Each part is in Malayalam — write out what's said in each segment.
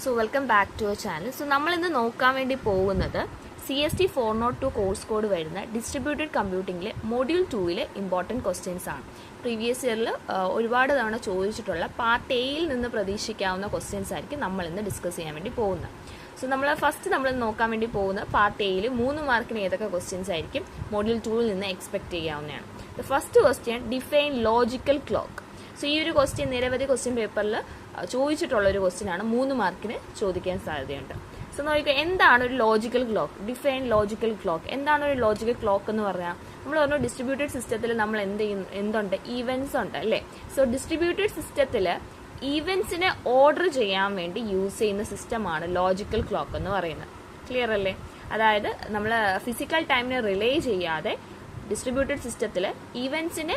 So welcome back to our channel. So നമ്മൾ ഇന്ന് നോക്കാൻ വേണ്ടി പോകുന്നത് CST 402 കോഴ്സ് കോഡ് വരുന്ന ഡിസ്ട്രിബ്യൂട്ടഡ് കമ്പ്യൂട്ടിംഗിലെ മൊഡ്യൂൾ 2-ലെ ഇമ്പോർട്ടൻറ്റ് ക്വസ്റ്റ്യൻസ് ആണ്. പ്രീവിയസ് ഇയറിൽ ഒരുപാട് തവണ ചോദിച്ചിട്ടുള്ള പാർട്ട് എയിൽ നിന്ന് പ്രതീക്ഷിക്കാവുന്ന ക്വസ്റ്റ്യൻസ് ആയിരിക്കും നമ്മൾ ഇന്ന് ഡിസ്കസ് ചെയ്യാൻ വേണ്ടി പോകുന്നത്. സോ നമ്മൾ നോക്കാൻ വേണ്ടി പോകുന്ന പാർട്ട് എയിൽ 3 മാർക്കിന് ഏതൊക്കെ ക്വസ്റ്റ്യൻസ് ആയിരിക്കും മൊഡ്യൂൾ 2-ൽ നിന്ന് എക്സ്പെക്ട് ചെയ്യാവുന്നതാണ്. The first question define logical clock. So ഈ ഒരു ക്വസ്റ്റ്യൻ നിരവധി ക്വസ്റ്റ്യൻ പേപ്പറിൽ ചോദിച്ചിട്ടുള്ള ഒരു ക്വസ്റ്റ്യൻ ആണ്, 3 മാർക്കിന് ചോദിക്കാൻ സാധ്യതയുണ്ട്. സോ നോക്കുക, എന്താണ് ഒരു logical clock? Define logical clock. എന്താണ് ഒരു ലോജിക്കൽ ക്ലോക്ക് എന്ന് പറഞ്ഞാൽ, നമ്മൾ പറഞ്ഞു ഡിസ്ട്രിബ്യൂട്ടഡ് സിസ്റ്റത്തിൽ നമ്മൾ എന്തുണ്ട്, ഈവൻസ് ഉണ്ട് അല്ലേ. സോ ഡിസ്ട്രിബ്യൂട്ടഡ് സിസ്റ്റത്തിൽ ഈവൻസിനെ ഓർഡർ ചെയ്യാൻ വേണ്ടി യൂസ് ചെയ്യുന്ന സിസ്റ്റമാണ് ലോജിക്കൽ ക്ലോക്ക് എന്ന് പറയുന്നത്. ക്ലിയർ അല്ലേ? അതായത് നമ്മൾ ഫിസിക്കൽ ടൈമിനെ റിലേ ചെയ്യാതെ ഡിസ്ട്രിബ്യൂട്ടഡ് സിസ്റ്റത്തിൽ ഈവൻസിനെ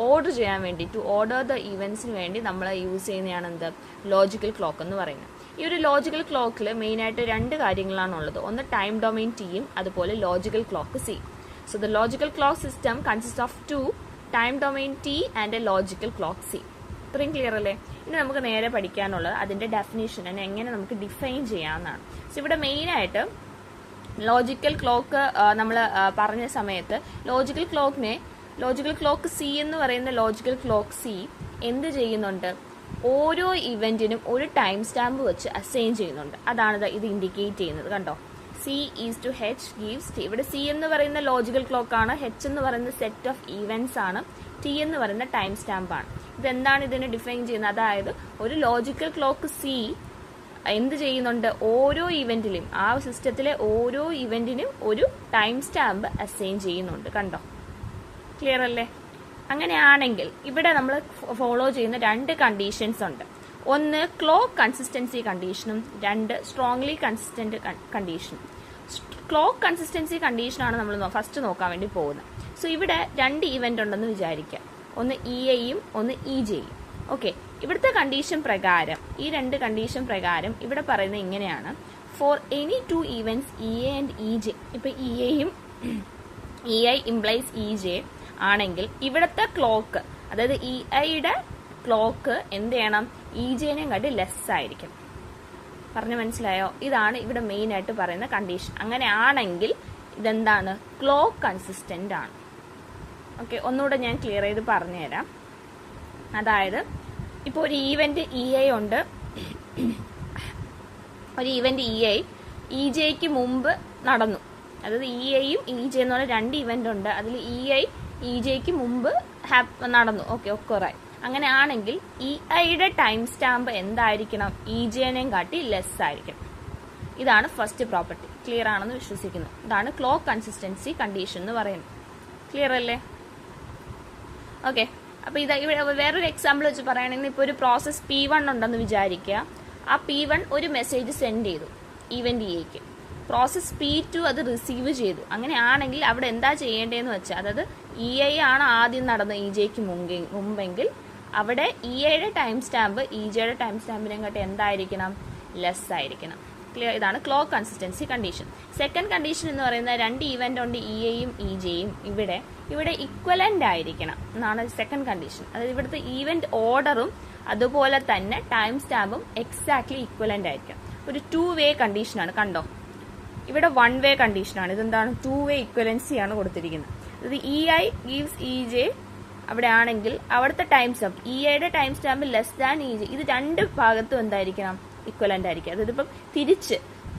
ഓർഡർ ചെയ്യാൻ വേണ്ടി, ടു ഓർഡർ ദ ഈവൻസിന് വേണ്ടി നമ്മൾ യൂസ് ചെയ്യുന്നതാണ് എന്ത്, ലോജിക്കൽ ക്ലോക്ക് എന്ന് പറയുന്നത്. ഈ ഒരു ലോജിക്കൽ ക്ലോക്കിൽ മെയിനായിട്ട് 2 കാര്യങ്ങളാണുള്ളത്. ഒന്ന് ടൈം ഡൊമെയിൻ ടിയും അതുപോലെ logical clock C. So the logical clock system consist of 2 time domain T and A logical clock C. ഇത്രയും ക്ലിയർ അല്ലേ? ഇനി നമുക്ക് നേരെ പഠിക്കാനുള്ളത് അതിന്റെ ഡെഫിനേഷൻ, എങ്ങനെ നമുക്ക് ഡിഫൈൻ ചെയ്യാമെന്നാണ്. സോ ഇവിടെ മെയിനായിട്ട് ലോജിക്കൽ ക്ലോക്ക് നമ്മൾ പറഞ്ഞ സമയത്ത് ലോജിക്കൽ ക്ലോക്ക് സി എന്ന് പറയുന്ന ലോജിക്കൽ ക്ലോക്ക് സി എന്ത് ചെയ്യുന്നുണ്ട്, ഓരോ ഇവന്റിനും ഒരു ടൈം സ്റ്റാമ്പ് വെച്ച് അസൈൻ ചെയ്യുന്നുണ്ട്. അതാണ് ഇത് ഇൻഡിക്കേറ്റ് ചെയ്യുന്നത്. കണ്ടോ, C is to H gives T. ഇവിടെ സി എന്ന് പറയുന്ന ലോജിക്കൽ ക്ലോക്ക് ആണ്, ഹെച്ച് എന്ന് പറയുന്ന സെറ്റ് ഓഫ് ഈവന്റ്സ് ആണ്, ടി എന്ന് പറയുന്ന ടൈം സ്റ്റാമ്പ് ആണ്. ഇതെന്താണ് ഇതിനെ ഡിഫൈൻ ചെയ്യുന്നത്? അതായത് ഒരു ലോജിക്കൽ ക്ലോക്ക് സി എന്ത് ചെയ്യുന്നുണ്ട്, ഓരോ ഇവന്റിലും, ആ സിസ്റ്റത്തിലെ ഓരോ ഇവന്റിനും ഒരു ടൈം സ്റ്റാമ്പ് അസൈൻ ചെയ്യുന്നുണ്ട്. കണ്ടോ, ക്ലിയർ അല്ലേ? അങ്ങനെയാണെങ്കിൽ ഇവിടെ നമ്മൾ ഫോളോ ചെയ്യുന്ന 2 കണ്ടീഷൻസ് ഉണ്ട്. ഒന്ന് ക്ലോക്ക് കൺസിസ്റ്റൻസി കണ്ടീഷനും 2 സ്ട്രോങ്ലി കൺസിസ്റ്റന്റ് കണ്ടീഷനും. ക്ലോക്ക് കൺസിസ്റ്റൻസി കണ്ടീഷനാണ് നമ്മൾ ഫസ്റ്റ് നോക്കാൻ വേണ്ടി പോകുന്നത്. സോ ഇവിടെ 2 ഇവന്റ് ഉണ്ടെന്ന് വിചാരിക്കാം, ഒന്ന് ഇഐയും ഒന്ന് ഇജെയും. ഓക്കെ, ഇവിടുത്തെ കണ്ടീഷൻ പ്രകാരം, ഈ 2 കണ്ടീഷൻ പ്രകാരം ഇവിടെ പറയുന്നത് ഇങ്ങനെയാണ്: for any 2 events EA and EJ. ഇപ്പൊ ഇഎയും ഇഐ ഇംപ്ലൈസ് ഇജെ ആണെങ്കിൽ ഇവിടുത്തെ ക്ലോക്ക്, അതായത് ഇഐയുടെ ക്ലോക്ക് എന്ത് ചെയ്യണം, ഇജെനെയും കാട്ടി ലെസ് ആയിരിക്കും. പറഞ്ഞു മനസ്സിലായോ? ഇതാണ് ഇവിടെ മെയിൻ ആയിട്ട് പറയുന്ന കണ്ടീഷൻ. അങ്ങനെ ആണെങ്കിൽ ഇതെന്താണ്, ക്ലോക്ക് കൺസിസ്റ്റന്റ് ആണ്. ഓക്കെ, ഒന്നുകൂടെ ഞാൻ ക്ലിയർ ചെയ്ത് പറഞ്ഞുതരാം. അതായത് ഇപ്പോൾ ഒരു ഈവന്റ് ഇഐ ഉണ്ട്, ഒരു ഈവന്റ് ഇഐ ഇജെക്ക് മുമ്പ് നടന്നു. അതായത് ഇഐയും ഇജെ എന്ന് പറഞ്ഞ 2 ഇവന്റ് ഉണ്ട്, അതിൽ ഇഐ ഇജെക്ക് മുമ്പ് നടന്നു. ഓക്കെ, ഒക്കറായി. അങ്ങനെ ആണെങ്കിൽ ഇഐയുടെ ടൈം സ്റ്റാമ്പ് എന്തായിരിക്കണം, ഇജെനെയും കാട്ടി ലെസ് ആയിരിക്കണം. ഇതാണ് ഫസ്റ്റ് പ്രോപ്പർട്ടി. ക്ലിയർ ആണെന്ന് വിശ്വസിക്കുന്നു. ഇതാണ് ക്ലോക്ക് കൺസിസ്റ്റൻസി കണ്ടീഷൻ എന്ന് പറയുന്നത്. ക്ലിയർ അല്ലേ? ഓക്കെ, അപ്പൊ ഇവിടെ വേറൊരു എക്സാമ്പിൾ വെച്ച് പറയുകയാണെങ്കിൽ, ഇപ്പോൾ ഒരു പ്രോസസ് P1 ഉണ്ടെന്ന് വിചാരിക്കുക. ആ P1 ഒരു മെസ്സേജ് സെൻഡ് ചെയ്തു ഈവന്റ് ഇഐക്ക്. പ്രോസസ് P2 അത് റിസീവ് ചെയ്തു. അങ്ങനെ ആണെങ്കിൽ അവിടെ എന്താ ചെയ്യേണ്ടതെന്ന് വെച്ചാൽ, അതായത് ഇഐ ആണ് ആദ്യം നടന്ന ഇജെക്ക് മുമ്പെങ്കിൽ അവിടെ ഇഐയുടെ ടൈം സ്റ്റാമ്പ് ഇജെയുടെ ടൈം സ്റ്റാമ്പിനെയും കാട്ടി എന്തായിരിക്കണം, ലെസ് ആയിരിക്കണം. ക്ലിയർ? ഇതാണ് clock consistency condition. Second condition എന്ന് പറയുന്നത് 2 ഇവന്റ് ഉണ്ട് ഇഐയും ഇജെയും, ഇവിടെ ഇക്വലന്റ് ആയിരിക്കണം എന്നാണ് സെക്കൻഡ് കണ്ടീഷൻ. അതായത് ഇവിടുത്തെ ഈവന്റ് ഓർഡറും അതുപോലെ തന്നെ ടൈം സ്റ്റാമ്പും എക്സാക്ട്ലി ഇക്വലന്റ് ആയിരിക്കണം. ഒരു 2 വേ കണ്ടീഷനാണ്. കണ്ടോ, ഇവിടെ 1 വേ കണ്ടീഷനാണ്. ഇതെന്താണ്, 2 വേ ഇക്വലൻസി ആണ് കൊടുത്തിരിക്കുന്നത്. അതായത് ഇഐ ഗീവ്സ് ഇജെ അവിടെ ആണെങ്കിൽ അവിടുത്തെ ടൈം സ്റ്റാമ്പ്, ഇഐയുടെ time stamp less than EJ, ഇത് 2 ഭാഗത്തും എന്തായിരിക്കണം, ഇക്വലന്റ് ആയിരിക്കും. അതായത് ഇപ്പം തിരിച്ച്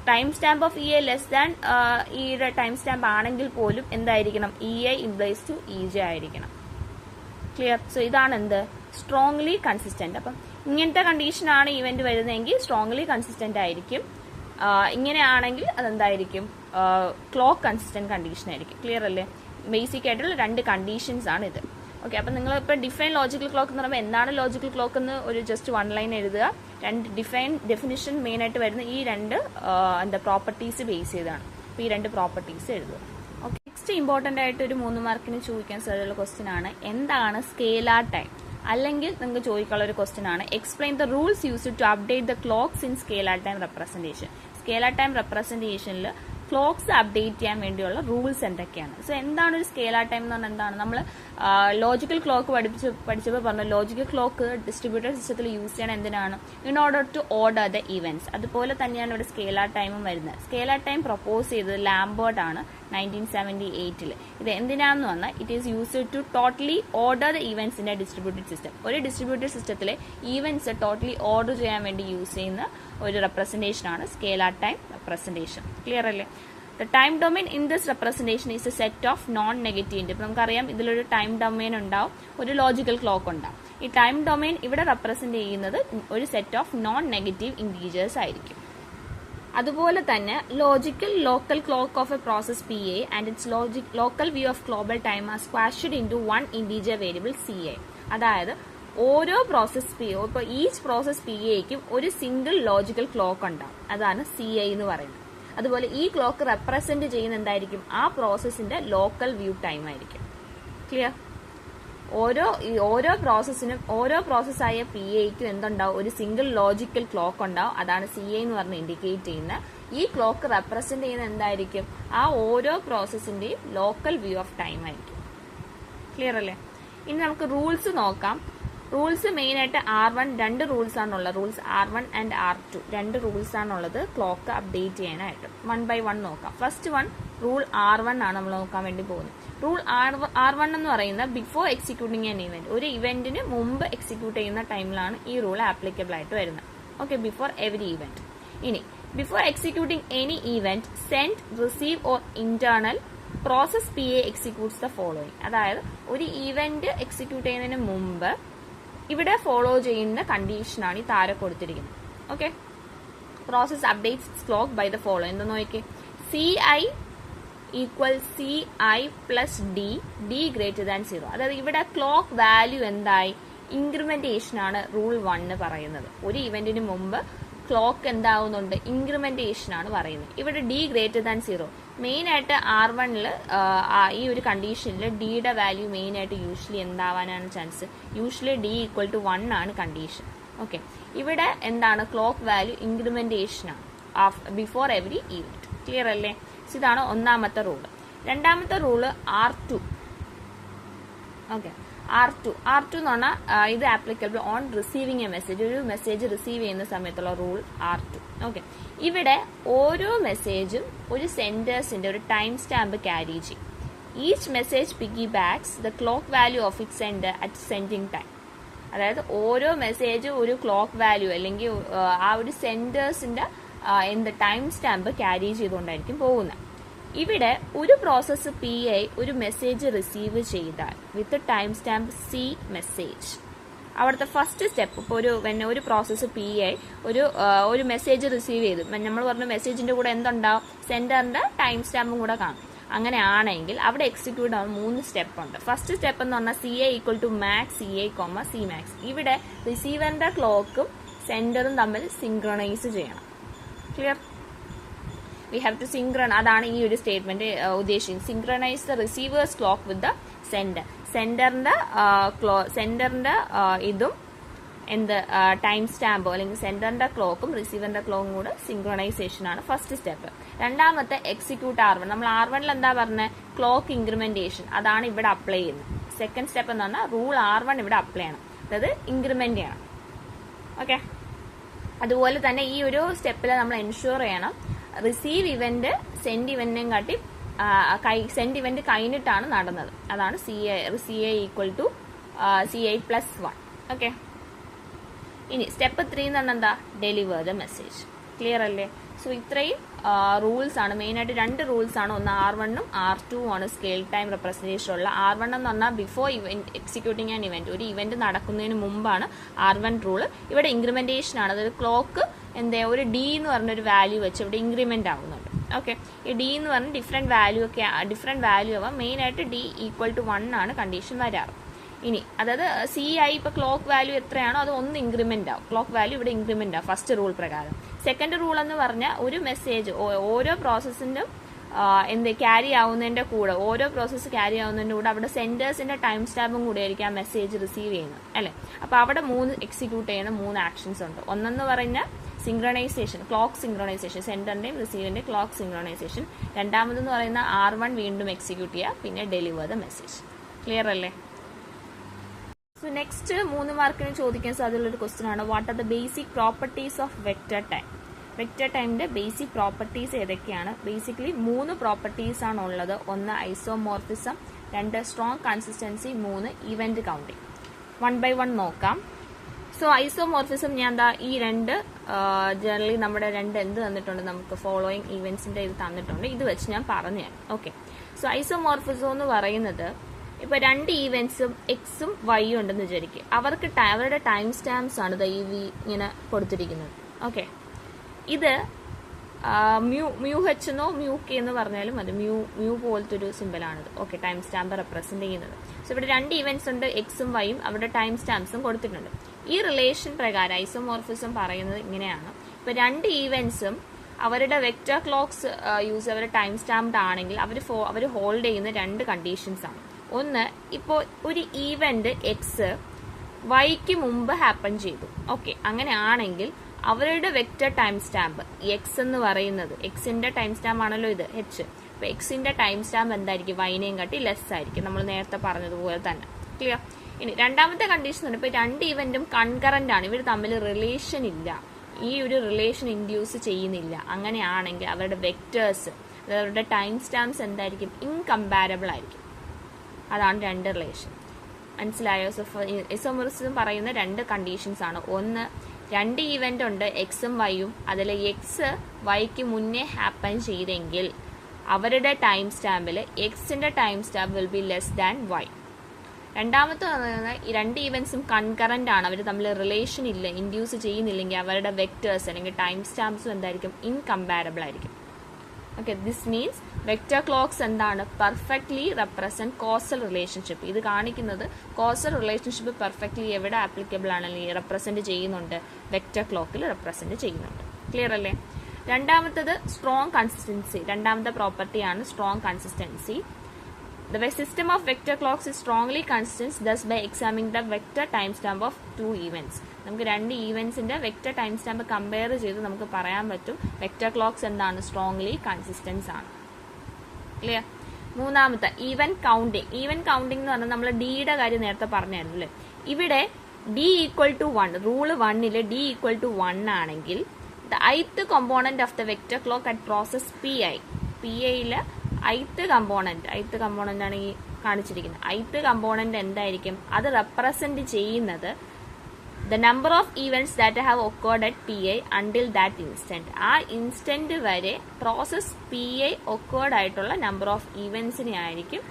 time stamp of EI less than ഇയുടെ ടൈം സ്റ്റാമ്പ് ആണെങ്കിൽ പോലും എന്തായിരിക്കണം, ഇഐ ഇംപ്ലൈസ് ടു ഇജെ ആയിരിക്കണം. ക്ലിയർ? സോ ഇതാണ് എന്ത്, സ്ട്രോങ്ലി കൺസിസ്റ്റന്റ്. അപ്പം ഇങ്ങനത്തെ കണ്ടീഷനാണ് ഇവന്റ് വരുന്നതെങ്കിൽ സ്ട്രോങ്ലി കൺസിസ്റ്റന്റ് ആയിരിക്കും. ഇങ്ങനെയാണെങ്കിൽ അതെന്തായിരിക്കും, ക്ലോക്ക് കൺസിസ്റ്റന്റ് കണ്ടീഷൻ ആയിരിക്കും. ക്ലിയർ അല്ലേ? ബേസിക് ആയിട്ടുള്ള 2 കണ്ടീഷൻസ് ആണ് ഇത്. ഓക്കെ, അപ്പം നിങ്ങൾ ഇപ്പോൾ ഡിഫൈൻ ലോജിക്കൽ ക്ലോക്ക് എന്ന് പറയുമ്പോൾ എന്താണ് ലോജിക്കൽ ക്ലോക്ക് എന്ന് ഒരു ജസ്റ്റ് 1 ലൈൻ എഴുതുക. 2 ഡെഫിനിഷൻ മെയിൻ ആയിട്ട് വരുന്ന ഈ 2 പ്രോപ്പർട്ടീസ് ബേസ് ചെയ്താണ്. അപ്പോൾ ഈ 2 പ്രോപ്പർട്ടീസ് എഴുതുക. ഓക്കെ, നെക്സ്റ്റ് ഇമ്പോർട്ടൻ്റ് ആയിട്ട് ഒരു 3 മാർക്കിന് ചോദിക്കാൻ സാധ്യതയുള്ള ക്വസ്റ്റ്യൻ ആണ്, എന്താണ് സ്കേലാർ ടൈം? അല്ലെങ്കിൽ നിങ്ങൾക്ക് ചോദിക്കാനുള്ള ഒരു ക്വസ്റ്റ്യൻ ആണ്, explain the rules used to update the clocks in scalar time representation. Scalar time റെപ്രസെന്റേഷനിൽ ക്ലോക്ക്സ് അപ്ഡേറ്റ് ചെയ്യാൻ വേണ്ടിയുള്ള റൂൾസ് എന്തൊക്കെയാണ്. സോ എന്താണ് ഒരു സ്കെയിലർ ടൈം എന്ന് പറഞ്ഞാൽ എന്താണ്? നമ്മൾ ലോജിക്കൽ ക്ലോക്ക് പഠിച്ചപ്പോൾ പറഞ്ഞു ലോജിക്കൽ ക്ലോക്ക് ഡിസ്ട്രിബ്യൂട്ടഡ് സിസ്റ്റത്തിൽ യൂസ് ചെയ്യണം എന്തിനാണ്? In order to order the events. അതുപോലെ തന്നെയാണ് ഇവിടെ സ്കെയിലർ ടൈമും വരുന്നത്. സ്കെയിലർ ടൈം പ്രൊപ്പോസ് ചെയ്തത് ലാംബർട്ട് ആണ് 1978. ഇത് എന്തിനാന്ന് പറഞ്ഞാൽ it is used to totally order the events in a distributed system. ഒരു ഡിസ്ട്രിബ്യൂട്ടഡ് സിസ്റ്റത്തിലെ ഈവന്റ്സ് ടോട്ടലി ഓർഡർ ചെയ്യാൻ വേണ്ടി യൂസ് ചെയ്യുന്ന ഒരു റെപ്രസെന്റേഷൻ ആണ് സ്കെയിലർ ടൈം റെപ്രസെന്റേഷൻ. ക്ലിയർ അല്ലേ? The time domain in this representation is a set of non-negative. ഇപ്പം നമുക്കറിയാം ഇതിലൊരു ടൈം ഡൊമെയിൻ ഉണ്ടാവും, ഒരു ലോജിക്കൽ ക്ലോക്ക് ഉണ്ടാവും. ഈ ടൈം ഡൊമെയിൻ ഇവിടെ റെപ്രസെന്റ് ചെയ്യുന്നത് ഒരു set of non negative integers ആയിരിക്കും. അതുപോലെ തന്നെ local clock of A process PA and its local view of global time are squashed into one integer variable CA. അതായത് ഓരോ പ്രോസസ് PA, ഇപ്പോൾ ഈച്ച് പ്രോസസ് PAയ്ക്കും ഒരു സിംഗിൾ ലോജിക്കൽ ക്ലോക്ക് ഉണ്ടാവും. അതാണ് CA എന്ന് പറയുന്നത്. അതുപോലെ ഈ ക്ലോക്ക് റെപ്രസെന്റ് ചെയ്യുന്ന എന്തായിരിക്കും? ആ പ്രോസസ്സിന്റെ ലോക്കൽ വ്യൂ ടൈം ആയിരിക്കും. ക്ലിയർ? ഓരോ പ്രോസസ്സായ PAയ്ക്കും എന്തുണ്ടാവും? ഒരു സിംഗിൾ ലോജിക്കൽ ക്ലോക്ക് ഉണ്ടാവും. അതാണ് CA എന്ന് പറഞ്ഞ് ഇൻഡിക്കേറ്റ് ചെയ്യുന്നത്. ഈ ക്ലോക്ക് റെപ്രസെന്റ് ചെയ്യുന്ന എന്തായിരിക്കും? ആ ഓരോ പ്രോസസ്സിന്റെയും ലോക്കൽ വ്യൂ ഓഫ് ടൈം ആയിരിക്കും. ക്ലിയർ അല്ലേ? ഇനി നമുക്ക് റൂൾസ് നോക്കാം. റൂൾസ് മെയിൻ ആയിട്ട് R1 രണ്ട് റൂൾസ് ആണുള്ളത്. റൂൾസ് R1 ആൻഡ് R2 രണ്ട് റൂൾസ് ആണുള്ളത് ക്ലോക്ക് അപ്ഡേറ്റ് ചെയ്യാനായിട്ട്. 1 by 1 നോക്കാം. ഫസ്റ്റ് വൺ റൂൾ R1 ആണ് നമ്മൾ നോക്കാൻ വേണ്ടി പോകുന്നത്. റൂൾ R1 എന്ന് പറയുന്നത് ബിഫോർ എക്സിക്യൂട്ടിംഗ് ആൻ ഇവന്റ്, ഒരു ഇവന്റിന് മുമ്പ് എക്സിക്യൂട്ട് ചെയ്യുന്ന ടൈമിലാണ് ഈ റൂൾ ആപ്ലിക്കബിൾ ആയിട്ട് വരുന്നത്. Okay, before every event. ഇനി before executing any event send, receive or internal process PA executes the following. അതായത് ഒരു ഇവന്റ് എക്സിക്യൂട്ട് ചെയ്യുന്നതിന് മുമ്പ് ഇവിടെ ഫോളോ ചെയ്യുന്ന കണ്ടീഷനാണ് ഈ താഴെ കൊടുത്തിരിക്കുന്നത്. Okay, process updates clock by the follow. എന്താ നോക്കിയേ? CI equal CI plus D greater than 0. അതായത് ഇവിടെ ക്ലോക്ക് വാല്യൂ എന്തായി? ഇൻക്രിമെന്റേഷൻ ആണ് റൂൾ 1 പറയുന്നത്. ഒരു ഇവന്റിന് മുമ്പ് ക്ലോക്ക് എന്താവുന്നുണ്ട്? ഇൻക്രിമെന്റേഷൻ ആണ് പറയുന്നത്. ഇവിടെ D ഗ്രേറ്റർ ദാൻ 0. മെയിൻ ആയിട്ട് R1 ഈ ഒരു കണ്ടീഷനിൽ ഡിയുടെ വാല്യൂ മെയിൻ ആയിട്ട് യൂഷ്വലി എന്താവാനാണ് chance? Usually D equal to 1 ആണ് കണ്ടീഷൻ. ഓക്കെ, ഇവിടെ എന്താണ്? ക്ലോക്ക് വാല്യൂ ഇൻക്രിമെന്റേഷൻ ആണ് ബിഫോർ എവരി ഈവന്റ്. ക്ലിയർ അല്ലേ? ഇതാണ് ഒന്നാമത്തെ റൂള്. രണ്ടാമത്തെ റൂള് R2. ഓക്കെ, R2 എന്ന് പറഞ്ഞാൽ ഇത് applicable on receiving A message. ഒരു മെസ്സേജ് റിസീവ് ചെയ്യുന്ന സമയത്തുള്ള റൂൾ R2. ഓക്കെ, ഇവിടെ ഓരോ മെസ്സേജും ഒരു സെൻഡേഴ്സിന്റെ ഒരു ടൈം സ്റ്റാമ്പ് ക്യാരി ചെയ്യും. Each message piggy backs the clock value of it sender at sending time. അതായത് ഓരോ മെസ്സേജും ഒരു ക്ലോക്ക് വാല്യൂ അല്ലെങ്കിൽ ആ ഒരു സെൻഡേഴ്സിന്റെ ടൈം സ്റ്റാമ്പ് ക്യാരി ചെയ്തുകൊണ്ടായിരിക്കും പോകുന്നത്. ഇവിടെ ഒരു പ്രോസസ്സ് PA ഒരു മെസ്സേജ് റിസീവ് ചെയ്താൽ with time stamp C message, അവിടുത്തെ ഫസ്റ്റ് സ്റ്റെപ്പ് ഇപ്പോൾ ഒരു പ്രോസസ്സ് PA ഒരു മെസ്സേജ് റിസീവ് ചെയ്തു. നമ്മൾ പറഞ്ഞ മെസ്സേജിന്റെ കൂടെ എന്തുണ്ടാവും? സെൻഡറിന്റെ ടൈം സ്റ്റാമ്പും കൂടെ കാണും. അങ്ങനെയാണെങ്കിൽ അവിടെ എക്സിക്യൂട്ട് ആവുന്ന 3 സ്റ്റെപ്പ് ഉണ്ട്. ഫസ്റ്റ് സ്റ്റെപ്പ് എന്ന് പറഞ്ഞാൽ CA equal to max CA, C max. ഇവിടെ റിസീവറിന്റെ ക്ലോക്കും സെൻഡറും തമ്മിൽ സിങ്ക്രണൈസ് ചെയ്യണം. Clear? We have to synchronize. അതാണ് ഈ ഒരു സ്റ്റേറ്റ്മെന്റ് ഉദ്ദേശിക്കുന്നത്. Synchronize the receivers clock with the sender. സെൻഡറിന്റെ ഇതും ടൈം സ്റ്റാമ്പോ അല്ലെങ്കിൽ സെൻഡറിന്റെ ക്ലോക്കും റിസീവറിന്റെ ക്ലോക്കും കൂടെ സിങ്ക്രണൈസേഷൻ ആണ് ഫസ്റ്റ് സ്റ്റെപ്പ്. രണ്ടാമത്തെ എക്സിക്യൂട്ട് R1. നമ്മൾ R1 എന്താ പറഞ്ഞത്? ക്ലോക്ക് ഇൻക്രിമെന്റേഷൻ. അതാണ് ഇവിടെ അപ്ലൈ ചെയ്യുന്നത്. സെക്കൻഡ് സ്റ്റെപ്പ് എന്ന് പറഞ്ഞാൽ റൂൾ R1 ഇവിടെ അപ്ലൈ ചെയ്യണം. അതായത് ഇൻക്രിമെന്റ് ചെയ്യണം. ഓക്കെ, അതുപോലെ തന്നെ ഈ ഒരു സ്റ്റെപ്പിൽ നമ്മൾ എൻഷുർ ചെയ്യണം റിസീവ് ഇവന്റ് സെൻഡ് ഇവന്റിനെയും കാട്ടി സെൻഡ് ഇവന്റ് കഴിഞ്ഞിട്ടാണ് നടന്നത്. അതാണ് CA equal to CI plus 1. Okay, ഇനി സ്റ്റെപ്പ് 3 എന്ന് പറഞ്ഞാൽ എന്താ? Deliver the message. ക്ലിയർ അല്ലേ? സോ ഇത്രയും റൂൾസ് ആണ്. മെയിൻ ആയിട്ട് 2 റൂൾസ് ആണ്. ഒന്ന് R1 ഉം R2 ആണ് സ്കെയിൽ ടൈം റെപ്രസെന്റേഷൻ ഉള്ള. R1 എന്ന് പറഞ്ഞാൽ ബിഫോർ എക്സിക്യൂട്ടിംഗ് ആൻ ഇവന്റ്, ഒരു ഇവന്റ് നടക്കുന്നതിന് മുമ്പാണ് R1 റൂള്. ഇവിടെ ഇൻക്രിമെന്റേഷൻ ആണ്. അതായത് ക്ലോക്ക് ഒരു D എന്ന് പറഞ്ഞൊരു വാല്യൂ വെച്ച് ഇവിടെ ഇൻക്രിമെന്റ് ആവുന്നുണ്ട്. ഓക്കെ, ഈ D എന്ന് പറഞ്ഞ ഡിഫറെന്റ് വാല്യൂ ആവാം. മെയിൻ ആയിട്ട് D ഈക്വൽ ടു 1 ആണ് കണ്ടീഷൻ വരാറ്. ഇനി അതായത് CI ഇപ്പൊ ക്ലോക്ക് വാല്യൂ എത്രയാണോ അത് 1 ഇൻക്രിമെന്റ് ആവും. ക്ലോക്ക് വാല്യൂ ഇവിടെ ഇൻക്രിമെന്റ് ആവും ഫസ്റ്റ് റൂൾ പ്രകാരം. സെക്കൻഡ് റൂൾ എന്ന് പറഞ്ഞാൽ ഒരു മെസ്സേജ് ഓരോ പ്രോസസ്സിന്റെ ക്യാരി ആവുന്നതിന്റെ കൂടെ അവിടെ സെൻഡേഴ്സിന്റെ ടൈം സ്റ്റാമ്പും കൂടെ ആയിരിക്കും ആ മെസ്സേജ് റിസീവ് ചെയ്യുന്നത് അല്ലെ. അപ്പൊ അവിടെ 3 എക്സിക്യൂട്ട് ചെയ്യുന്ന 3 ആക്ഷൻസ് ഉണ്ട്. ഒന്നെന്ന് പറഞ്ഞാൽ സിങ്ക്രണൈസേഷൻ, ക്ലോക്ക് സിങ്ക്രണൈസേഷൻ, സെൻഡറിന്റെയും റിസീവറിന്റെയും ക്ലോക്ക് സിങ്ക്രണൈസേഷൻ. രണ്ടാമതെന്ന് പറയുന്ന R1 വീണ്ടും എക്സിക്യൂട്ട് ചെയ്യുക, പിന്നെ ഡെലിവർ ദ മെസ്സേജ്. ക്ലിയർ അല്ലേ? സോ നെക്സ്റ്റ് 3 മാർക്കിന് ചോദിക്കാൻ സാധ്യതയുള്ള ഒരു ക്വസ്റ്റ്യൻ ആണ്, what are the basic properties of vector time. Vector ടൈമിന്റെ ബേസിക് പ്രോപ്പർട്ടീസ് ഏതൊക്കെയാണ്? ബേസിക്കലി 3 പ്രോപ്പർട്ടീസ് ആണ് ഉള്ളത്. 1 isomorphism, 2 strong consistency, 3 event counting. 1 by 1 നോക്കാം. സോ ഐസോമോർഫിസം ഞാൻ ഈ 2 ജനറലി നമ്മുടെ 2 എന്ത് തന്നിട്ടുണ്ട്, നമുക്ക് ഫോളോയിങ് ഇവന്റ്സിന്റെ ഇത് തന്നിട്ടുണ്ട്. ഇത് വെച്ച് ഞാൻ പറഞ്ഞുതരാം. ഓക്കെ. സോ ഐസോമോർഫിസം എന്ന് പറയുന്നത്, ഇപ്പൊ 2 ഈവന്റ്സും എക്സും വൈയും ഉണ്ടെന്ന് വിചാരിക്കും. അവരുടെ ടൈം സ്റ്റാമ്പ്സ് ആണ് ഇങ്ങനെ കൊടുത്തിരിക്കുന്നത്. ഓക്കെ. ഇത് മ്യൂ എച്ച് എന്നോ മ്യൂ കെ എന്ന് പറഞ്ഞാലും മതി. മ്യൂ പോലത്തെ ഒരു സിമ്പിളാണിത്. ഓക്കെ. ടൈം സ്റ്റാമ്പ് റെപ്രസെന്റ് ചെയ്യുന്നത്. സോ ഇവിടെ 2 ഈവന്റ്സ് ഉണ്ട്, എക്സും വൈയും, അവരുടെ ടൈം സ്റ്റാമ്പ്സും കൊടുത്തിട്ടുണ്ട്. ഈ റിലേഷൻ പ്രകാരം ഐസോമോർഫിസം പറയുന്നത് ഇങ്ങനെയാണ്. ഇപ്പൊ 2 ഈവന്റ്സും അവരുടെ വെക്റ്റർ ക്ലോക്സ് യൂസ് അവരുടെ ടൈം സ്റ്റാമ്പ്ഡ് ആണെങ്കിൽ അവർ ഹോൾഡ് ചെയ്യുന്ന 2 കണ്ടീഷൻസ് ആണ്. ഒന്ന്, ഇപ്പോൾ ഒരു ഈവന്റ് എക്സ് വൈക്ക് മുമ്പ് ഹാപ്പൻ ചെയ്തു. ഓക്കെ. അങ്ങനെ ആണെങ്കിൽ അവരുടെ വെക്റ്റർ ടൈം സ്റ്റാമ്പ് എക്സ് എന്ന് പറയുന്നത്, എക്സിന്റെ ടൈം സ്റ്റാമ്പ് ആണല്ലോ ഇത് എച്ച്. അപ്പൊ എക്സിന്റെ ടൈം സ്റ്റാമ്പ് എന്തായിരിക്കും? വൈനെയും കാട്ടി ലെസ് ആയിരിക്കും, നമ്മൾ നേരത്തെ പറഞ്ഞതുപോലെ തന്നെ. ക്ലിയർ? ഇനി രണ്ടാമത്തെ കണ്ടീഷൻ ആണ്, ഇപ്പൊ 2 ഇവന്റും കൺകറന്റ് ആണ്, ഇവർ തമ്മിൽ റിലേഷൻ ഇല്ല, ഈ ഒരു റിലേഷൻ ഇൻഡ്യൂസ് ചെയ്യുന്നില്ല. അങ്ങനെയാണെങ്കിൽ അവരുടെ വെക്ടേഴ്സ്, അവരുടെ ടൈം സ്റ്റാമ്പ്സ് എന്തായിരിക്കും? ഇൻകമ്പാരബിൾ ആയിരിക്കും. അതാണ് 2 റിലേഷൻ. മനസ്സിലായോ? ഐസോമോർഫിസം പറയുന്ന 2 കണ്ടീഷൻസ് ആണ്. ഒന്ന്, 2 ഈവന്റ് ഉണ്ട് എക്സും വൈയും, അതിൽ എക്സ് വൈക്ക് മുന്നേ ഹാപ്പൻ ചെയ്തെങ്കിൽ അവരുടെ ടൈം സ്റ്റാമ്പിൽ എക്സിന്റെ time stamp will be less than Y. രണ്ടാമത്തെ ഈ 2 ഈവന്റ്സും കൺകറന്റ് ആണ്, അവർ തമ്മിൽ റിലേഷൻ ഇല്ല, ഇൻഡ്യൂസ് ചെയ്യുന്നില്ലെങ്കിൽ അവരുടെ വെക്ടേഴ്സ് അല്ലെങ്കിൽ ടൈം സ്റ്റാമ്പ്സും എന്തായിരിക്കും? ഇൻകമ്പാരബിൾ ആയിരിക്കും. Okay. This means vector clocks എന്താണ്? Perfectly represent causal relationship. ഇത് കാണിക്കുന്നത് കോസൽ റിലേഷൻഷിപ്പ് പെർഫെക്റ്റ്ലി എവിടെ ആപ്ലിക്കബിൾ ആണെങ്കിൽ റെപ്രസെന്റ് ചെയ്യുന്നുണ്ട്? വെക്റ്റർ ക്ലോക്കിൽ റെപ്രസെന്റ് ചെയ്യുന്നുണ്ട്. ക്ലിയർ അല്ലേ? രണ്ടാമത്തത് സ്ട്രോങ് കൺസിസ്റ്റൻസി. രണ്ടാമത്തെ പ്രോപ്പർട്ടിയാണ് strong consistency. The system of vector clocks is strongly consistent thus by examining the vector timestamp of 2 events. നമുക്ക് 2 ഈവന്റ്സിന്റെ വെക്റ്റർ ടൈം സ്റ്റാമ്പ് കമ്പയർ ചെയ്ത് നമുക്ക് പറയാൻ പറ്റും വെക്റ്റർ ക്ലോക്സ് എന്താണ്? സ്ട്രോങ്ലി കൺസിസ്റ്റൻസ് ആണ്. ക്ലിയർ? മൂന്നാമത്തെ ഈവന്റ് കൗണ്ടിങ്. ഈവന്റ് കൗണ്ടിങ് എന്ന് പറഞ്ഞാൽ നമ്മൾ ഡിയുടെ കാര്യം നേരത്തെ പറഞ്ഞായിരുന്നു അല്ലേ? ഇവിടെ D equal to 1, rule 1 D equal to 1 ആണെങ്കിൽ the ith component of the vector clock at process PIയില് ith കമ്പോണന്റ് ആണ് ഈ കാണിച്ചിരിക്കുന്നത്. ith കമ്പോണന്റ് എന്തായിരിക്കും? അത് റെപ്രസെന്റ് ചെയ്യുന്നത് the number of events that have occurred at PI until that instant. ആ ഇൻസ്റ്റന്റ് വരെ പ്രോസസ് PI ഒക്കേർഡ് ആയിട്ടുള്ള നമ്പർ ഓഫ് ഈവന്റ്സിനെ ആയിരിക്കും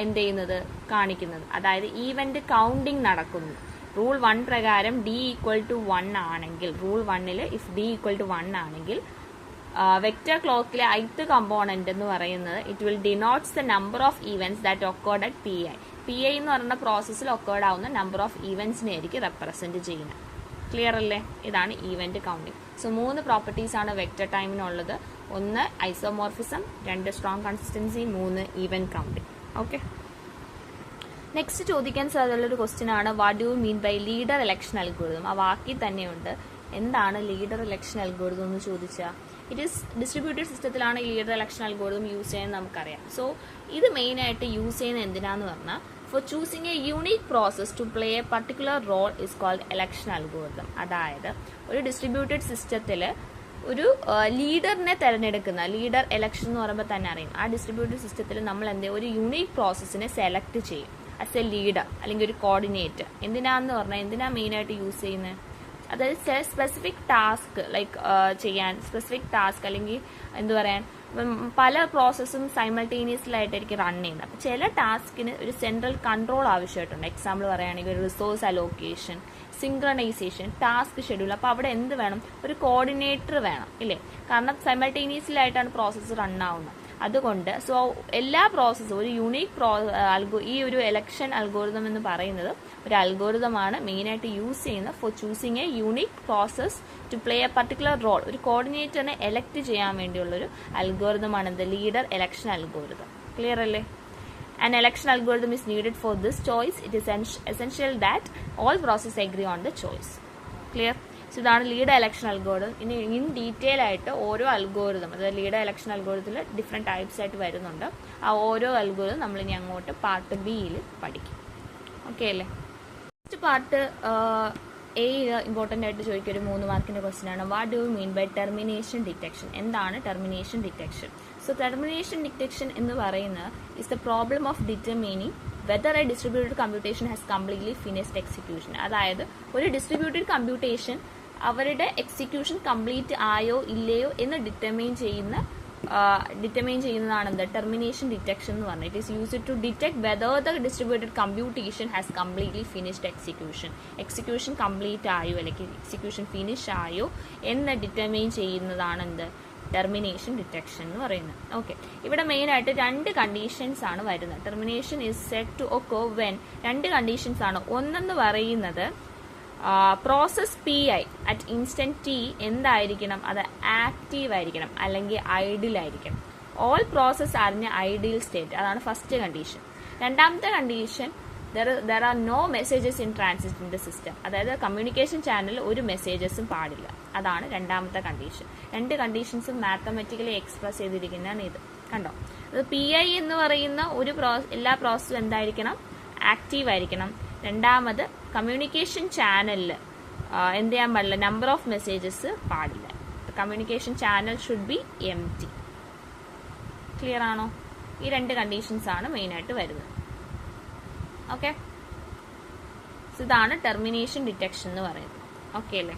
എന്ത് ചെയ്യുന്നത്? കാണിക്കുന്നത്. അതായത് ഈവന്റ് കൗണ്ടിങ് നടക്കുന്നു. റൂൾ 1 പ്രകാരം ഡി ഈക്വൽ ടു 1 ആണെങ്കിൽ, rule 1 if D equal to 1 ആണെങ്കിൽ വെക്റ്റർ ക്ലോക്കിലെ ith കമ്പോണന്റ് എന്ന് പറയുന്നത് it will denotes the number of events that occurred at PI എന്ന് പറയുന്ന പ്രോസസ്സിൽ ഒക്കേർഡ് ആവുന്ന നമ്പർ ഓഫ് ഈവന്റ്സിനെ ആയിരിക്കും റെപ്രസെന്റ് ചെയ്യുന്നത്. ക്ലിയർ അല്ലേ? ഇതാണ് ഈവന്റ് കൗണ്ടിങ്. സോ 3 പ്രോപ്പർട്ടീസ് ആണ് വെക്റ്റർ ടൈമിനുള്ളത്. 1 isomorphism, 2 strong consistency, 3 event counting. Okay. Next ചോദിക്കാൻ സാധ്യതയുള്ള ഒരു ക്വസ്റ്റ്യൻ ആണ്, what do you mean by leader election algorithm. ആ വാക്കിൽ തന്നെയുണ്ട് എന്താണ് ലീഡർ ഇലക്ഷൻ അൽഗോരിതം എന്ന് ചോദിച്ചാൽ, ഇറ്റ് ഈസ് ഡിസ്ട്രിബ്യൂട്ടഡ് സിസ്റ്റത്തിലാണ് ഈ ലീഡർ ഇലക്ഷൻ അൽഗോരിതം യൂസ് ചെയ്യുന്നത് നമുക്കറിയാം. സോ ഇത് മെയിനായിട്ട് യൂസ് ചെയ്യുന്നത് എന്തിനാന്ന് പറഞ്ഞാൽ, for choosing a unique process to play a particular role is called election algorithm. അതായത് ഒരു ഡിസ്ട്രിബ്യൂട്ടഡ് സിസ്റ്റത്തിൽ ഒരു ലീഡറിനെ തിരഞ്ഞെടുക്കുന്ന, ലീഡർ ഇലക്ഷൻ എന്ന് പറയുമ്പോൾ തന്നെ അറിയാം, ആ ഡിസ്ട്രിബ്യൂട്ടഡ് സിസ്റ്റത്തിൽ നമ്മൾ ഒരു യൂണിക് പ്രോസസ്സിനെ സെലക്ട് ചെയ്യും ആസ് എ ലീഡർ അല്ലെങ്കിൽ ഒരു കോർഡിനേറ്റർ. എന്തിനാന്ന് പറഞ്ഞാൽ എന്തിനാ മെയിനായിട്ട് യൂസ് ചെയ്യുന്നത്? അതായത് സ്പെസിഫിക് ടാസ്ക് ചെയ്യാൻ, സ്പെസിഫിക് ടാസ്ക് അല്ലെങ്കിൽ എന്ത് പറയാൻ, പല പ്രോസസ്സും സൈമൾട്ടേനിയസ്ലായിട്ടായിരിക്കും റൺ ചെയ്യുന്നത്. അപ്പം ചില ടാസ്കിന് ഒരു സെൻട്രൽ കൺട്രോൾ ആവശ്യമായിട്ടുണ്ട്. എക്സാമ്പിൾ പറയുകയാണെങ്കിൽ ഒരു resource allocation, synchronisation, task schedule. അപ്പോൾ അവിടെ എന്ത് വേണം? ഒരു കോർഡിനേറ്റർ വേണം ഇല്ലേ? കാരണം സൈമൾട്ടേനിയസ്ലായിട്ടാണ് പ്രോസസ്സ് റൺ ആവുന്നത്. അതുകൊണ്ട് എല്ലാ പ്രോസസ്സും ഒരു യൂണീക് ഈ ഒരു ഇലക്ഷൻ അൽഗോരിതം എന്ന് പറയുന്നത് ഒരു അൽഗോരിതമാണ് മെയിനായിട്ട് യൂസ് ചെയ്യുന്നത് for choosing a unique process to play a particular role. ഒരു കോർഡിനേറ്ററിനെ എലക്ട് ചെയ്യാൻ വേണ്ടിയുള്ളൊരു അൽഗോരിതമാണ് the leader election algorithm. Clear അല്ലേ? An election algorithm is needed for this choice. It is essential that all processes agree on the choice. Clear? So ഇതാണ് ലീഡ് എലക്ഷൻ അൽഗോരിതം. ഇനി ഇൻ ഡീറ്റെയിൽ ആയിട്ട് ഓരോ അൽഗോരിതം, അതായത് ലീഡ് എലക്ഷൻ അൽഗോരിതത്തിൽ ഡിഫറെൻറ്റ് ടൈപ്സ് ആയിട്ട് വരുന്നുണ്ട്. ആ ഓരോ അൽഗോരിതം നമ്മളിനി അങ്ങോട്ട് പാർട്ട് ബിയിൽ പഠിക്കും. ഓക്കെ അല്ലേ? ഫസ്റ്റ് പാർട്ട് എ ഇമ്പോർട്ടൻ്റ് ആയിട്ട് ചോദിക്കുക ഒരു 3 മാർക്കിൻ്റെ ക്വസ്റ്റ്യൻ ആണ്. What do you mean by termination detection? എന്താണ് termination detection? So termination detection എന്ന് പറയുന്നത് is the problem of determining whether a distributed computation has completely finished execution. അതായത് ഒരു ഡിസ്ട്രിബ്യൂട്ടഡ് കമ്പ്യൂട്ടേഷൻ അവരുടെ എക്സിക്യൂഷൻ കംപ്ലീറ്റ് ആയോ ഇല്ലയോ എന്ന് ഡിറ്റർമൈൻ ചെയ്യുന്നതാണ് എന്ത് ടെർമിനേഷൻ ഡിറ്റക്ഷൻ എന്ന് പറഞ്ഞാൽ. It is used to detect whether the distributed computation has completely finished execution complete ആയോ അല്ലെങ്കിൽ എക്സിക്യൂഷൻ ഫിനിഷ് ആയോ എന്ന് ഡിറ്റർമൈൻ ചെയ്യുന്നതാണ് എന്ത് ടെർമിനേഷൻ ഡിറ്റക്ഷൻ എന്ന് പറയുന്നത്. ഓക്കെ, ഇവിടെ മെയിൻ ആയിട്ട് 2 കണ്ടീഷൻസ് ആണ് വരുന്നത്. Termination is set to occur when 2 conditions ആണ്. ഒന്നെന്ന് പറയുന്നത് process P I at instant T എന്തായിരിക്കണം? അത് ആക്റ്റീവ് ആയിരിക്കണം അല്ലെങ്കിൽ ഐഡിൽ ആയിരിക്കണം. All process are in ideal state. അതാണ് ഫസ്റ്റ് കണ്ടീഷൻ. രണ്ടാമത്തെ condition there are no messages in transit in the system. അതായത് കമ്മ്യൂണിക്കേഷൻ ചാനലിൽ ഒരു മെസ്സേജസും പാടില്ല. അതാണ് രണ്ടാമത്തെ കണ്ടീഷൻ. 2 കണ്ടീഷൻസും മാത്തമാറ്റിക്കലി എക്സ്പ്രസ് ചെയ്തിരിക്കുന്നതാണ് ഇത്. കണ്ടോ? അത് പി ഐ എന്ന് പറയുന്ന എല്ലാ പ്രോസസ്സും എന്തായിരിക്കണം? ആക്റ്റീവ് ആയിരിക്കണം. രണ്ടാമത് കമ്മ്യൂണിക്കേഷൻ ചാനലിൽ എന്ത് ചെയ്യാൻ പാടില്ല? നമ്പർ ഓഫ് മെസ്സേജസ് പാടില്ല. Communication channel should be empty. Clear ആണോ? ഈ 2 കണ്ടീഷൻസ് ആണ് മെയിനായിട്ട് വരുന്നത്. ഓക്കെ, ഇതാണ് ടെർമിനേഷൻ ഡിറ്റക്ഷൻ എന്ന് പറയുന്നത്. ഓക്കെ അല്ലേ?